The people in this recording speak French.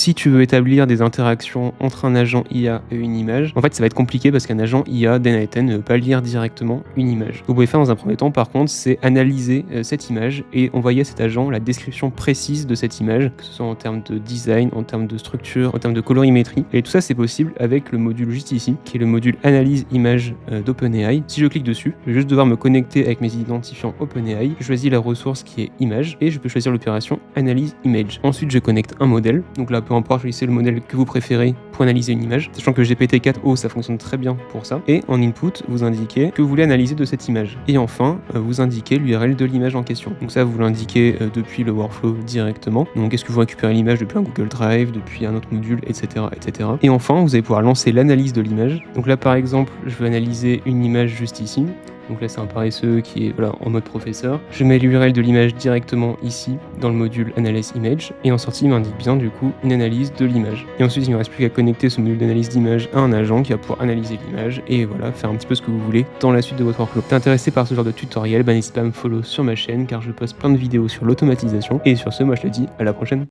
si tu veux établir des interactions entre un agent IA et une image, en fait ça va être compliqué parce qu'un agent IA d'NLTN ne peut pas lire directement une image. Ce que vous pouvez faire dans un premier temps par contre, c'est analyser cette image et envoyer à cet agent la description précise de cette image, que ce soit en termes de design, en termes de structure, en termes de colorimétrie. Et tout ça c'est possible avec le module juste ici, qui est le module analyse image d'OpenAI. Si je clique dessus, je vais juste devoir me connecter avec mes identifiants OpenAI, je choisis la ressource qui est image et je peux choisir l'opération analyse image. Ensuite je connecte un modèle, donc là peu importe, choisissez le modèle que vous préférez pour analyser une image, sachant que GPT-4o ça fonctionne très bien pour ça. Et en input, vous indiquez que vous voulez analyser de cette image. Et enfin, vous indiquez l'URL de l'image en question. Donc ça, vous l'indiquez depuis le workflow directement. Donc est-ce que vous récupérez l'image depuis un Google Drive, depuis un autre module, etc., etc. Et enfin, vous allez pouvoir lancer l'analyse de l'image. Donc là, par exemple, je veux analyser une image juste ici. Donc là c'est un paresseux qui est en mode professeur. Je mets l'URL de l'image directement ici dans le module Analyze Image et en sortie il m'indique bien du coup une analyse de l'image. Et ensuite il ne me reste plus qu'à connecter ce module d'analyse d'image à un agent qui va pouvoir analyser l'image et voilà, faire un petit peu ce que vous voulez dans la suite de votre workflow. Si vous êtes intéressé par ce genre de tutoriel, n'hésitez pas à me follow sur ma chaîne car je poste plein de vidéos sur l'automatisation. Et sur ce, moi je te dis à la prochaine.